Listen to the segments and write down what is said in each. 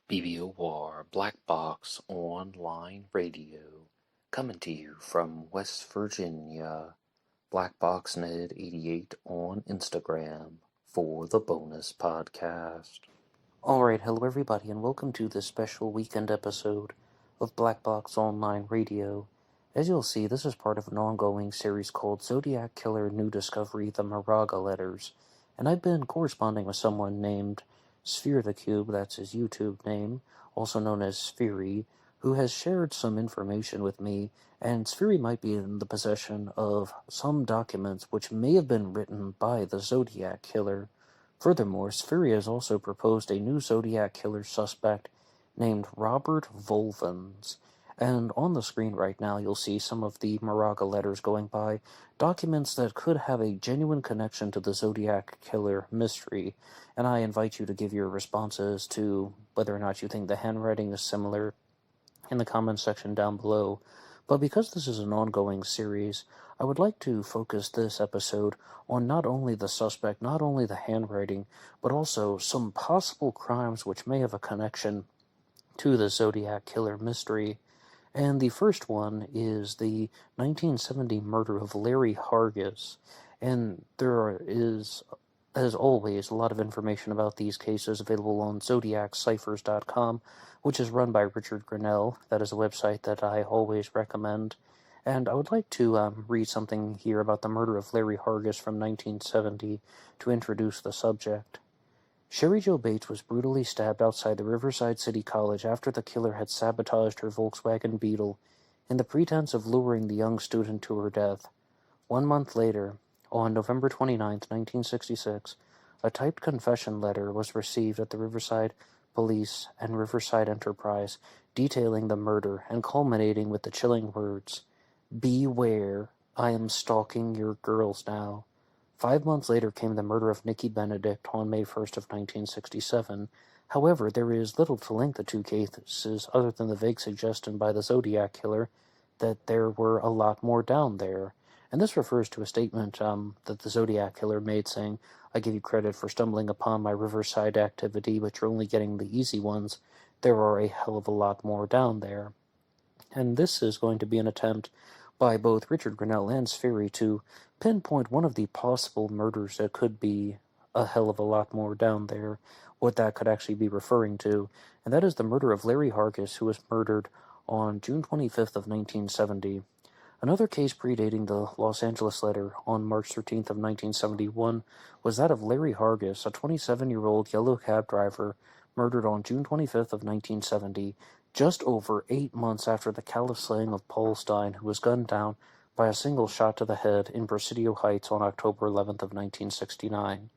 BBOR Black Box Online Radio, coming to you from West Virginia. BlackBoxNed88 on Instagram for the bonus podcast. Alright, hello everybody, and welcome to this special weekend episode of Black Box Online Radio. As you'll see, this is part of an ongoing series called Zodiac Killer New Discovery, the Moraga Letters, and I've been corresponding with someone named Sphere the Cube, that's his YouTube name, also known as Sphere, who has shared some information with me, and Sphere might be in the possession of some documents which may have been written by the Zodiac Killer. Furthermore, Sphere has also proposed a new Zodiac Killer suspect named Robert Volvins. And on the screen right now, you'll see some of the Moraga letters going by, documents that could have a genuine connection to the Zodiac Killer mystery, and I invite you to give your responses to whether or not you think the handwriting is similar in the comments section down below. But because this is an ongoing series, I would like to focus this episode on not only the suspect, not only the handwriting, but also some possible crimes which may have a connection to the Zodiac Killer mystery. And the first one is the 1970 murder of Larry Hargis. And there is, as always, a lot of information about these cases available on ZodiacCiphers.com, which is run by Richard Grinnell. That is a website that I always recommend. And I would like to read something here about the murder of Larry Hargis from 1970 to introduce the subject. Sherry Jo Bates was brutally stabbed outside the Riverside City College after the killer had sabotaged her Volkswagen Beetle in the pretense of luring the young student to her death. 1 month later, on November 29, 1966, a typed confession letter was received at the Riverside Police and Riverside Enterprise detailing the murder and culminating with the chilling words, "Beware, I am stalking your girls now." 5 months later came the murder of Nikki Benedict on May 1st of 1967. However, there is little to link the two cases other than the vague suggestion by the Zodiac Killer that there were a lot more down there. And this refers to a statement that the Zodiac Killer made saying, "I give you credit for stumbling upon my Riverside activity, but you're only getting the easy ones. There are a hell of a lot more down there." And this is going to be an attempt by both Richard Grinnell and Sphere to pinpoint one of the possible murders that could be a hell of a lot more down there, what that could actually be referring to, and that is the murder of Larry Hargis, who was murdered on June 25th of 1970. Another case predating the Los Angeles letter on March 13th of 1971 was that of Larry Hargis, a 27-year-old yellow cab driver, murdered on June 25th of 1970, just over 8 months after the callous slaying of Paul Stein, who was gunned down by a single shot to the head in Presidio Heights on October 11th of 1969.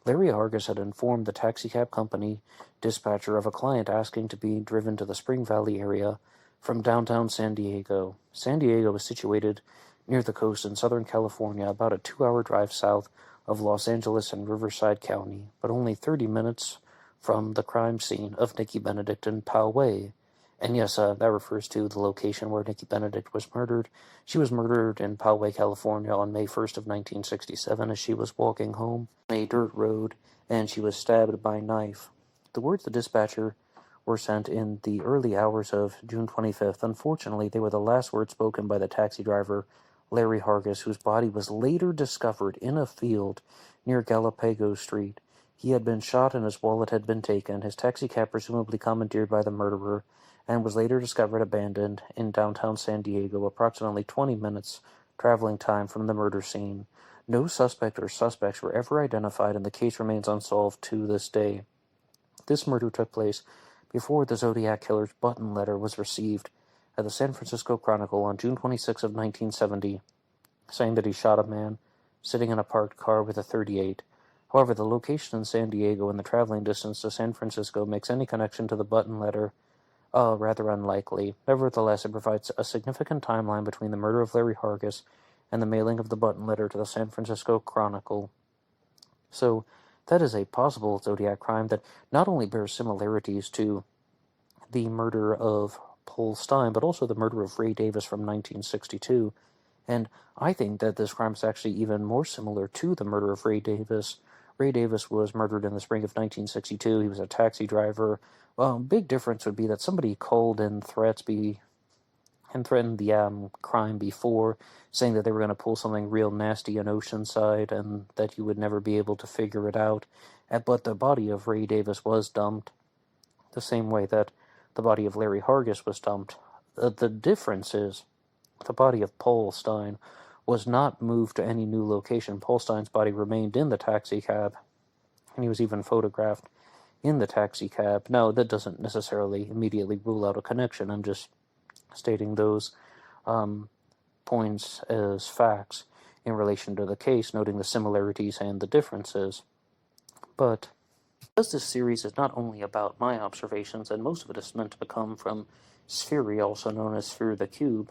Larry Hargis had informed the taxicab company dispatcher of a client asking to be driven to the Spring Valley area from downtown San Diego. San Diego is situated near the coast in Southern California, about a 2-hour drive south of Los Angeles and Riverside County, but only 30 minutes from the crime scene of Nikki Benedict in Poway. And yes, that refers to the location where Nikki Benedict was murdered. She was murdered in Poway, California on May 1st of 1967 as she was walking home on a dirt road, and she was stabbed by knife. The words the dispatcher were sent in the early hours of June 25th. Unfortunately, they were the last words spoken by the taxi driver, Larry Hargis, whose body was later discovered in a field near Galapagos Street. He had been shot and his wallet had been taken, his taxicab presumably commandeered by the murderer, and was later discovered abandoned in downtown San Diego, approximately 20 minutes traveling time from the murder scene. No suspect or suspects were ever identified, and the case remains unsolved to this day. This murder took place before the Zodiac Killer's button letter was received at the San Francisco Chronicle on June 26 of 1970, saying that he shot a man sitting in a parked car with a .38. However, the location in San Diego and the traveling distance to San Francisco makes any connection to the button letter rather unlikely. Nevertheless, it provides a significant timeline between the murder of Larry Hargis and the mailing of the button letter to the San Francisco Chronicle. So, that is a possible Zodiac crime that not only bears similarities to the murder of Paul Stein, but also the murder of Ray Davis from 1962. And I think that this crime is actually even more similar to the murder of Ray Davis, Ray Davis was murdered in the spring of 1962. He was a taxi driver. Big difference would be that somebody called in and threatened the crime before, saying that they were going to pull something real nasty in Oceanside and that you would never be able to figure it out. But the body of Ray Davis was dumped, the same way that the body of Larry Hargis was dumped. The difference is the body of Paul Stine was not moved to any new location. Paul Stine's body remained in the taxi cab, and he was even photographed in the taxi cab. Now, that doesn't necessarily immediately rule out a connection. I'm just stating those points as facts in relation to the case, noting the similarities and the differences. But because this series is not only about my observations, and most of it is meant to come from Sphery, also known as Sphere the Cube,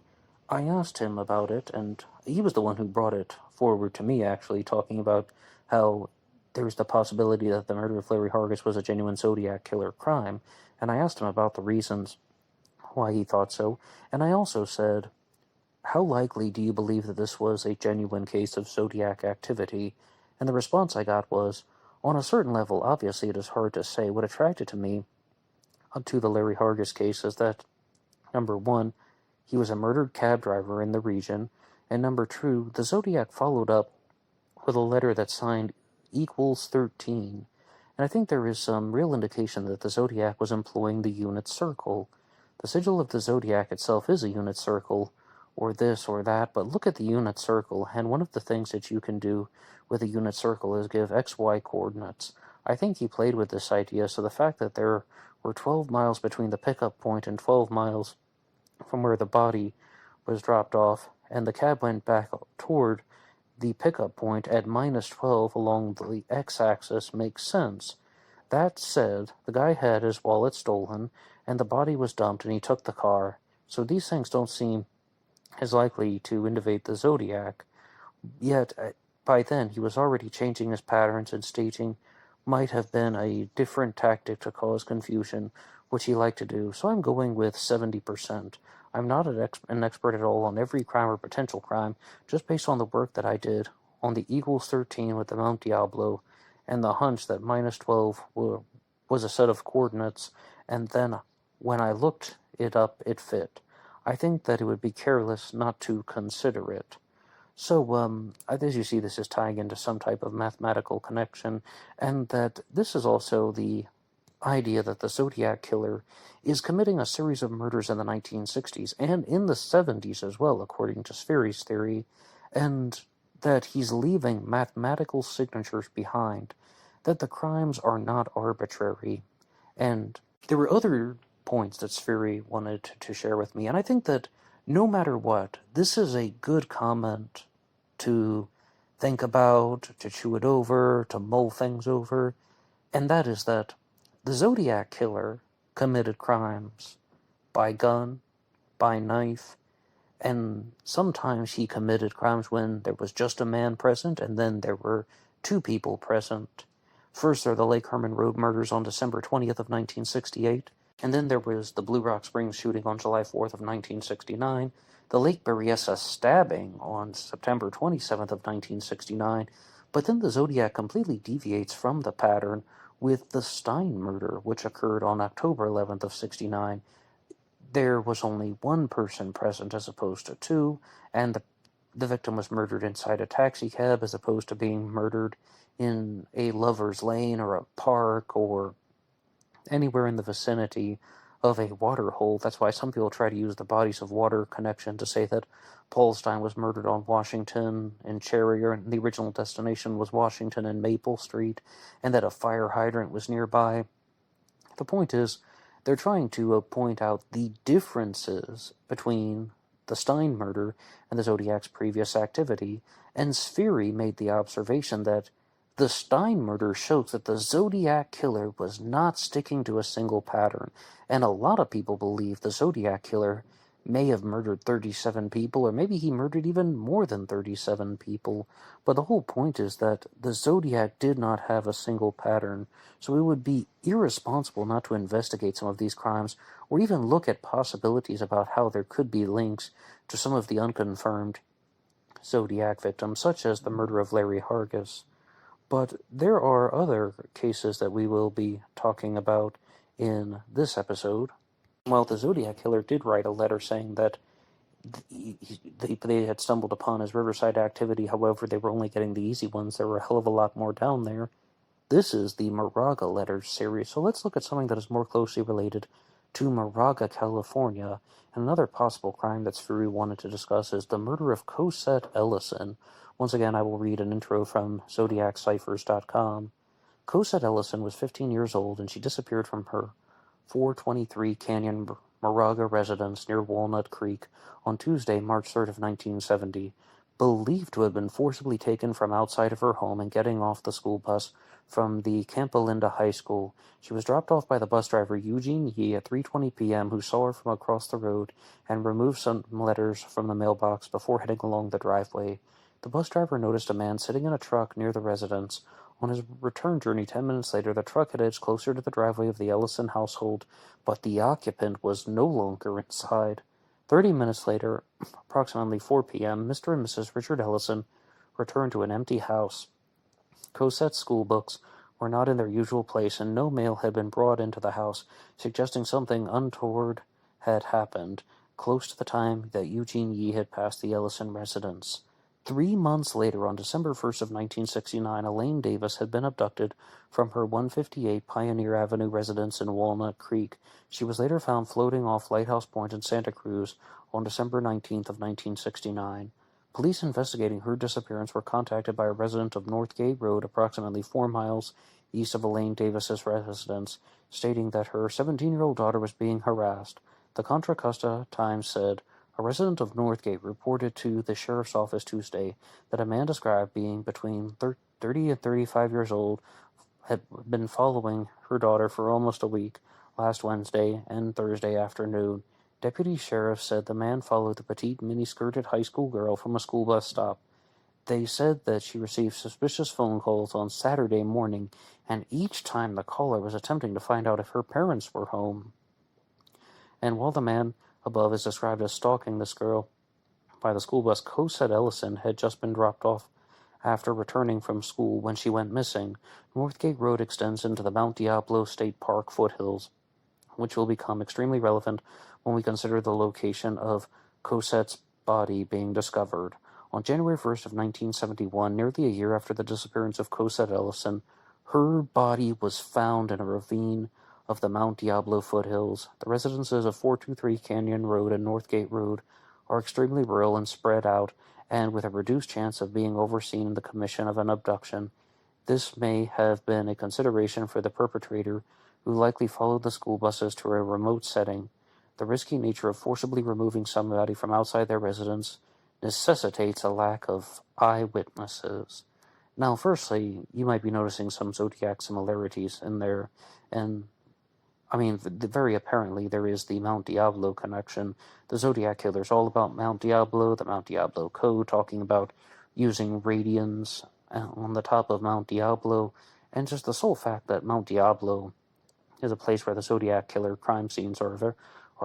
I asked him about it, and he was the one who brought it forward to me, actually, talking about how there's the possibility that the murder of Larry Hargis was a genuine Zodiac killer crime, and I asked him about the reasons why he thought so, and I also said, how likely do you believe that this was a genuine case of Zodiac activity? And the response I got was, on a certain level, obviously it is hard to say. What attracted to me to the Larry Hargis case is that, number one, he was a murdered cab driver in the region, and number two, the Zodiac followed up with a letter that signed equals 13, and I think there is some real indication that the Zodiac was employing the unit circle. The sigil of the Zodiac itself is a unit circle, or this or that, but look at the unit circle, and one of the things that you can do with a unit circle is give XY coordinates. I think he played with this idea, so the fact that there were 12 miles between the pickup point and 12 miles from where the body was dropped off, and the cab went back toward the pickup point at minus 12 along the x-axis makes sense. That said, the guy had his wallet stolen, and the body was dumped, and he took the car, so these things don't seem as likely to indicate the Zodiac. Yet, by then, he was already changing his patterns, and staging might have been a different tactic to cause confusion, which he liked to do, so I'm going with 70%. I'm not an expert at all on every crime or potential crime, just based on the work that I did on the equals 13 with the Mount Diablo, and the hunch that minus 12 was a set of coordinates, and then when I looked it up, it fit. I think that it would be careless not to consider it. So, as you see, this is tying into some type of mathematical connection, and that this is also the idea that the Zodiac killer is committing a series of murders in the 1960s and in the 70s as well, according to Sphery's theory, and that he's leaving mathematical signatures behind, that the crimes are not arbitrary. And there were other points that Sphery wanted to share with me, and I think that no matter what, this is a good comment to think about, to chew it over, to mull things over, and that is that the Zodiac killer committed crimes by gun, by knife, and sometimes he committed crimes when there was just a man present and then there were two people present. First, there are the Lake Herman Road murders on December 20th of 1968, and then there was the Blue Rock Springs shooting on July 4th of 1969, the Lake Berryessa stabbing on September 27th of 1969, but then the Zodiac completely deviates from the pattern with the Stein murder, which occurred on October 11th of 69. There was only one person present as opposed to two, and the victim was murdered inside a taxi cab as opposed to being murdered in a lover's lane or a park or anywhere in the vicinity of a water hole. That's why some people try to use the bodies of water connection to say that Paul Stine was murdered on Washington and Cherry, and the original destination was Washington and Maple Street, and that a fire hydrant was nearby. The point is, they're trying to point out the differences between the Stein murder and the Zodiac's previous activity, and Sphery made the observation that the Stein murder shows that the Zodiac killer was not sticking to a single pattern, and a lot of people believe the Zodiac killer may have murdered 37 people, or maybe he murdered even more than 37 people, but the whole point is that the Zodiac did not have a single pattern, so it would be irresponsible not to investigate some of these crimes, or even look at possibilities about how there could be links to some of the unconfirmed Zodiac victims, such as the murder of Larry Hargis. But there are other cases that we will be talking about in this episode. Well, the Zodiac Killer did write a letter saying that they had stumbled upon his Riverside activity. However, they were only getting the easy ones. There were a hell of a lot more down there. This is the Moraga Letters series, so let's look at something that is more closely related to Moraga, California. And another possible crime that Fury wanted to discuss is the murder of Cosette Ellison. Once again, I will read an intro from ZodiacCiphers.com. Cosette Ellison was 15 years old, and she disappeared from her 423 Canyon Moraga residence near Walnut Creek on Tuesday, March 3rd of 1970, believed to have been forcibly taken from outside of her home and getting off the school bus from the Campolinda High School. She was dropped off by the bus driver Eugene Yee at 3:20 p.m., who saw her from across the road and removed some letters from the mailbox before heading along the driveway. The bus driver noticed a man sitting in a truck near the residence. On his return journey 10 minutes later, the truck had edged closer to the driveway of the Ellison household, but the occupant was no longer inside. 30 minutes later, approximately 4 p.m., Mr. and Mrs. Richard Ellison returned to an empty house. Cosette's school books were not in their usual place, and no mail had been brought into the house, suggesting something untoward had happened close to the time that Eugene Yee had passed the Ellison residence. 3 months later, on December 1st of 1969, Elaine Davis had been abducted from her 158 Pioneer Avenue residence in Walnut Creek. She was later found floating off Lighthouse Point in Santa Cruz on December 19th of 1969. Police investigating her disappearance were contacted by a resident of Northgate Road, approximately 4 miles east of Elaine Davis's residence, stating that her 17-year-old daughter was being harassed. The Contra Costa Times said, a resident of Northgate reported to the sheriff's office Tuesday that a man described being between 30 and 35 years old had been following her daughter for almost a week last Wednesday and Thursday afternoon. Deputy sheriff said the man followed the petite, mini-skirted high school girl from a school bus stop. They said that she received suspicious phone calls on Saturday morning, and each time the caller was attempting to find out if her parents were home. And while the man above is described as stalking this girl by the school bus, Cosette Ellison had just been dropped off after returning from school when she went missing. Northgate Road extends into the Mount Diablo State Park foothills, which will become extremely relevant when we consider the location of Cosette's body being discovered. On January 1st of 1971, nearly a year after the disappearance of Cosette Ellison, her body was found in a ravine of the Mount Diablo foothills. The residences of 423 Canyon Road and Northgate Road are extremely rural and spread out, and with a reduced chance of being overseen in the commission of an abduction. This may have been a consideration for the perpetrator, who likely followed the school buses to a remote setting. The risky nature of forcibly removing somebody from outside their residence necessitates a lack of eyewitnesses. Now, firstly, you might be noticing some Zodiac similarities in there, and very apparently there is the Mount Diablo connection. The Zodiac Killer is all about Mount Diablo, the Mount Diablo Code, talking about using radians on the top of Mount Diablo, and just the sole fact that Mount Diablo is a place where the Zodiac Killer crime scenes are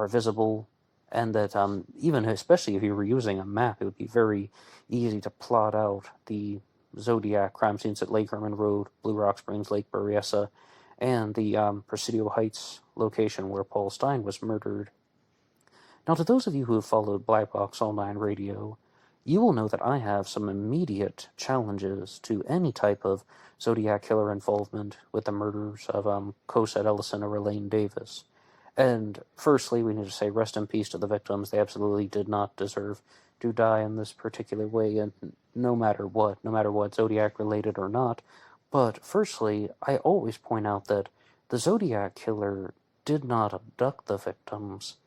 visible, and that even especially if you were using a map, it would be very easy to plot out the Zodiac crime scenes at Lake Herman Road, Blue Rock Springs, Lake Berryessa, and the Presidio Heights location where Paul Stine was murdered. Now, to those of you who have followed Black Box Online Radio, you will know that I have some immediate challenges to any type of Zodiac Killer involvement with the murders of Cosette Ellison or Elaine Davis. And firstly, we need to say rest in peace to the victims. They absolutely did not deserve to die in this particular way, and no matter what, Zodiac related or not. But firstly, I always point out that the Zodiac Killer did not abduct the victims.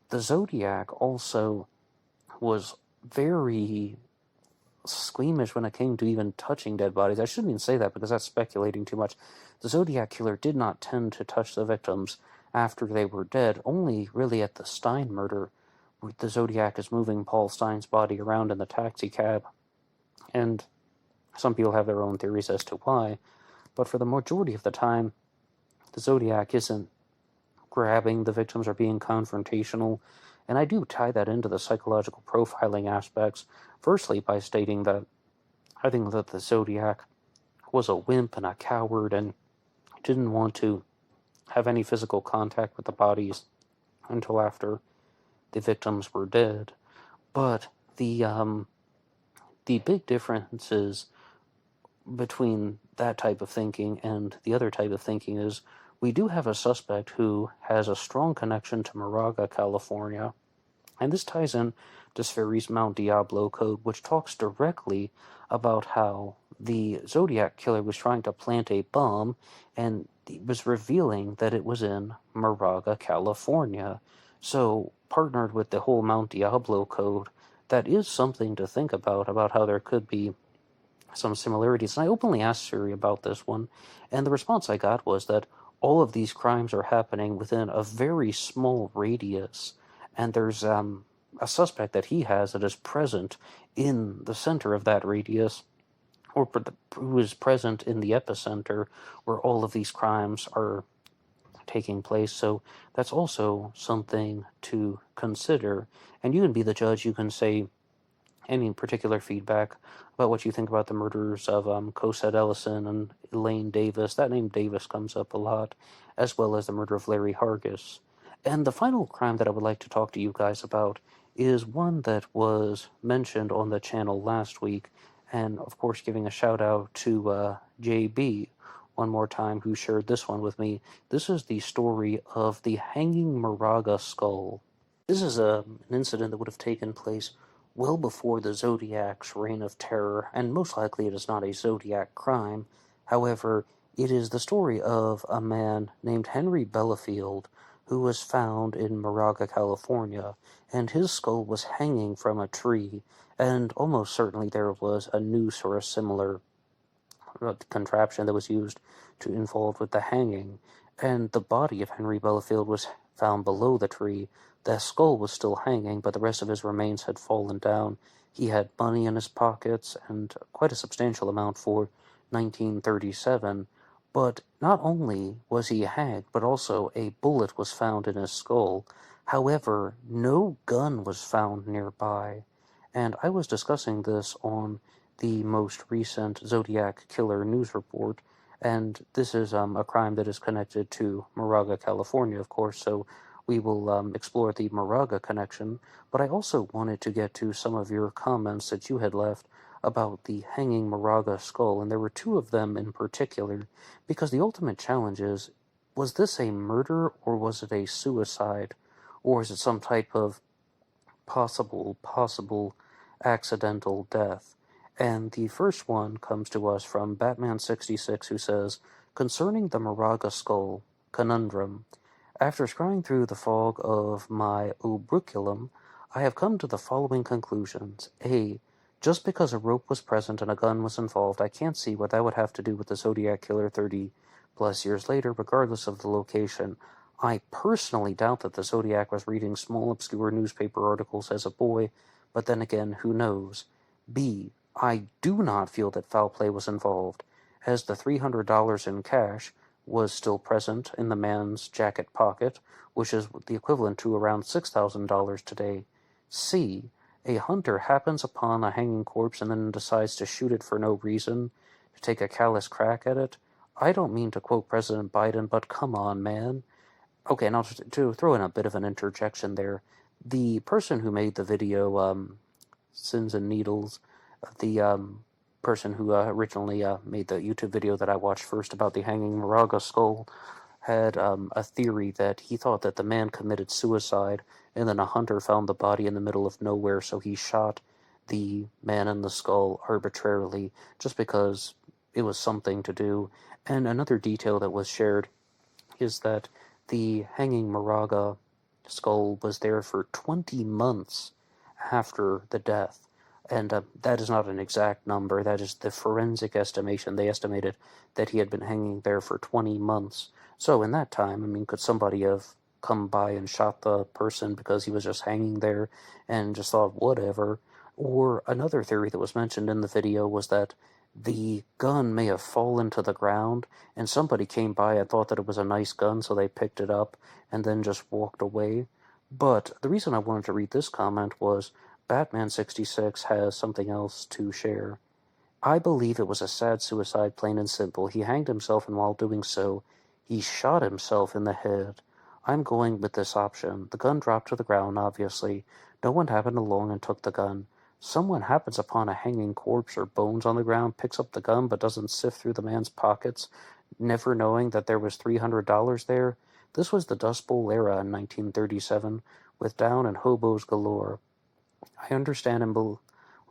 The Zodiac also was very squeamish when it came to even touching dead bodies. I shouldn't even say that because that's speculating too much. The Zodiac Killer did not tend to touch the victims after they were dead, only really at the Stine murder. The Zodiac is moving Paul Stine's body around in the taxi cab, and some people have their own theories as to why, but for the majority of the time, the Zodiac isn't grabbing the victims or being confrontational, and I do tie that into the psychological profiling aspects, firstly by stating that I think that the Zodiac was a wimp and a coward and didn't want to have any physical contact with the bodies until after the victims were dead. But the big differences between that type of thinking and the other type of thinking is we do have a suspect who has a strong connection to Moraga, California, and this ties in to Spheri's Mount Diablo code, which talks directly about how the Zodiac killer was trying to plant a bomb and was revealing that it was in Moraga, California. So, partnered with the whole Mount Diablo code, that is something to think about how there could be some similarities. And I openly asked Siri about this one, and the response I got was that all of these crimes are happening within a very small radius, and there's a suspect that he has that is present in the center of that radius, or who is present in the epicenter where all of these crimes are taking place. So that's also something to consider. And you can be the judge. You can say any particular feedback about what you think about the murders of Cosette Ellison and Elaine Davis. That name Davis comes up a lot, as well as the murder of Larry Hargis. And the final crime that I would like to talk to you guys about is one that was mentioned on the channel last week, and of course giving a shout out to JB one more time, who shared this one with me. This is the story of the hanging Moraga skull. This is an incident that would have taken place well before the Zodiac's reign of terror, and most likely it is not a Zodiac crime. However, it is the story of a man named Henry Bellafield who was found in Moraga, California, and his skull was hanging from a tree, and almost certainly there was a noose or a similar contraption that was used to involved with the hanging, and the body of Henry Bellafield was found below the tree. The skull was still hanging, but the rest of his remains had fallen down. He had money in his pockets, and quite a substantial amount for 1937, but not only was he hanged, but also a bullet was found in his skull. However, no gun was found nearby, and I was discussing this on the most recent Zodiac Killer news report, and this is a crime that is connected to Moraga, California, of course, so we will explore the Moraga connection, but I also wanted to get to some of your comments that you had left about the hanging Moraga skull, and there were two of them in particular, because the ultimate challenge is, was this a murder, or was it a suicide, or is it some type of possible accidental death? And the first one comes to us from Batman66, who says, concerning the Moraga skull conundrum, after scrying through the fog of my obruculum, I have come to the following conclusions. A. Just because a rope was present and a gun was involved, I can't see what that would have to do with the Zodiac Killer 30-plus years later, regardless of the location. I personally doubt that the Zodiac was reading small, obscure newspaper articles as a boy, but then again, who knows? B. I do not feel that foul play was involved, as the $300 in cash was still present in the man's jacket pocket, which is the equivalent to around $6,000 today. C. A hunter happens upon a hanging corpse and then decides to shoot it for no reason, to take a callous crack at it. I don't mean to quote President Biden, but come on, man. Okay, now to throw in a bit of an interjection there, the person who made the video, Sins and Needles, the person who originally made the YouTube video that I watched first about the hanging Moraga skull, had a theory that he thought that the man committed suicide, and then a hunter found the body in the middle of nowhere, so he shot the man in the skull arbitrarily, just because it was something to do. And another detail that was shared is that the hanging Moraga skull was there for 20 months after the death. And that is not an exact number. That is the forensic estimation. They estimated that he had been hanging there for 20 months. So in that time, I mean, could somebody have come by and shot the person because he was just hanging there and just thought, whatever? Or another theory that was mentioned in the video was that the gun may have fallen to the ground, and somebody came by and thought that it was a nice gun, so they picked it up and then just walked away. But the reason I wanted to read this comment was Batman66 has something else to share. I believe it was a sad suicide, plain and simple. He hanged himself, and while doing so, he shot himself in the head. I'm going with this option. The gun dropped to the ground, obviously. No one happened along and took the gun. Someone happens upon a hanging corpse or bones on the ground, picks up the gun, but doesn't sift through the man's pockets, never knowing that there was $300 there. This was the Dust Bowl era in 1937, with down and hobos galore. I understand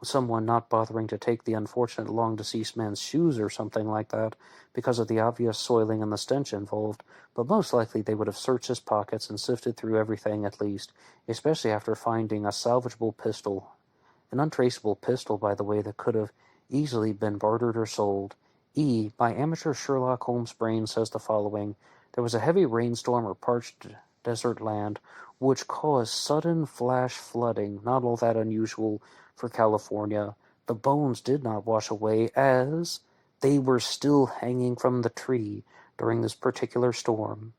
someone not bothering to take the unfortunate long-deceased man's shoes or something like that because of the obvious soiling and the stench involved, but most likely they would have searched his pockets and sifted through everything at least, especially after finding a salvageable pistol. An untraceable pistol, by the way, that could have easily been bartered or sold. My amateur Sherlock Holmes brain says the following. There was a heavy rainstorm or parched desert land, which caused sudden flash flooding, not all that unusual for California. The bones did not wash away, as they were still hanging from the tree during this particular storm.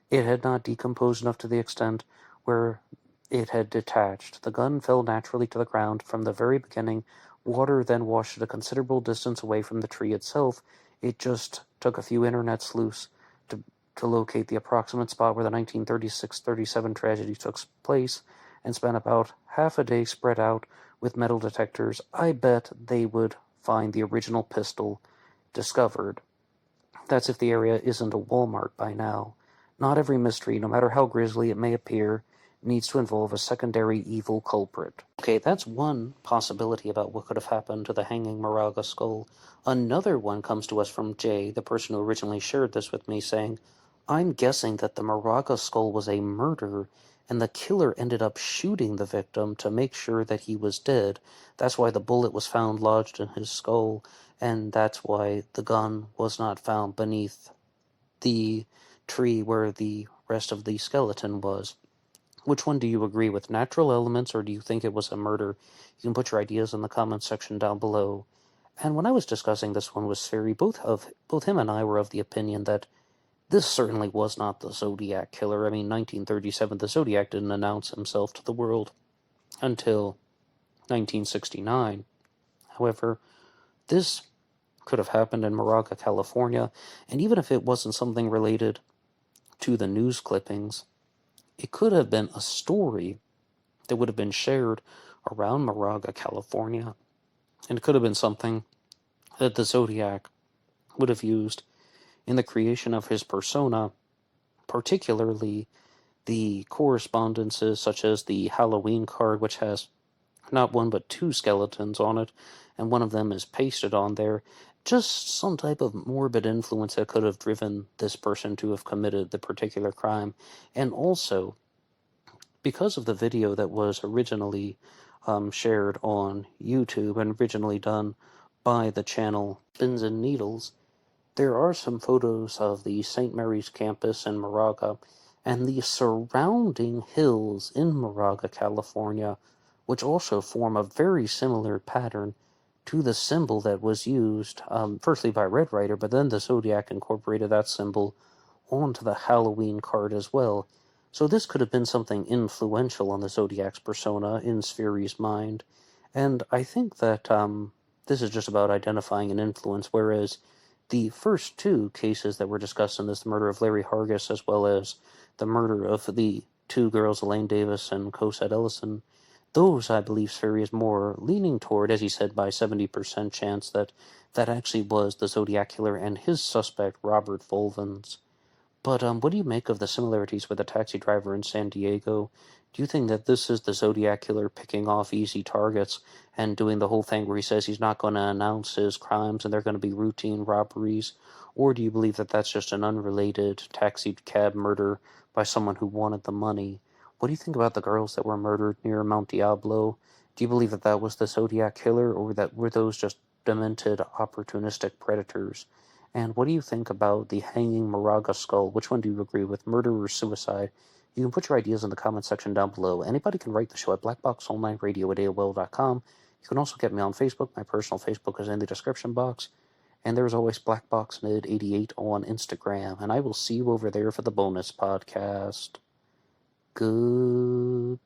It had not decomposed enough to the extent where it had detached. The gun fell naturally to the ground from the very beginning. Water then washed it a considerable distance away from the tree itself. It just took a few internet sleuths to locate the approximate spot where the 1936-37 tragedy took place, and spent about half a day spread out with metal detectors. I bet they would find the original pistol discovered. That's if the area isn't a Walmart by now. Not every mystery, no matter how grisly it may appear, needs to involve a secondary evil culprit. Okay, that's one possibility about what could have happened to the hanging Moraga skull. Another one comes to us from Jay, the person who originally shared this with me, saying, I'm guessing that the Moraga skull was a murder, and the killer ended up shooting the victim to make sure that he was dead. That's why the bullet was found lodged in his skull, and that's why the gun was not found beneath the tree where the rest of the skeleton was. Which one do you agree with, natural elements, or do you think it was a murder? You can put your ideas in the comments section down below. And when I was discussing this one with Siri, both him and I were of the opinion that this certainly was not the Zodiac killer. I mean, 1937, the Zodiac didn't announce himself to the world until 1969. However, this could have happened in Moraga, California, and even if it wasn't something related to the news clippings, it could have been a story that would have been shared around Moraga, California, and it could have been something that the Zodiac would have used in the creation of his persona, particularly the correspondences such as the Halloween card, which has not one but two skeletons on it, and one of them is pasted on there. Just some type of morbid influence that could have driven this person to have committed the particular crime. And also, because of the video that was originally shared on YouTube and originally done by the channel Spins and Needles, there are some photos of the St. Mary's campus in Moraga and the surrounding hills in Moraga, California, which also form a very similar pattern to the symbol that was used, firstly by Red Ryder, but then the Zodiac incorporated that symbol onto the Halloween card as well. So this could have been something influential on the Zodiac's persona in Spheri's mind, and I think that this is just about identifying an influence, whereas the first two cases that were discussed in this, the murder of Larry Hargis as well as the murder of the two girls, Elaine Davis and Cosette Ellison, those, I believe, Spheri is more leaning toward, as he said, by 70% chance that that actually was the Zodiac killer and his suspect, Robert Volvins. But what do you make of the similarities with the taxi driver in San Diego? Do you think that this is the Zodiac killer picking off easy targets and doing the whole thing where he says he's not going to announce his crimes and they're going to be routine robberies? Or do you believe that that's just an unrelated taxi cab murder by someone who wanted the money? What do you think about the girls that were murdered near Mount Diablo? Do you believe that that was the Zodiac killer, or that were those just demented, opportunistic predators? And what do you think about the hanging Moraga skull? Which one do you agree with, murder or suicide? You can put your ideas in the comment section down below. Anybody can write the show at BlackBoxOnlineRadio@AOL.com. You can also get me on Facebook. My personal Facebook is in the description box. And there's always BlackBoxNid88 on Instagram. And I will see you over there for the bonus podcast. Goodbye.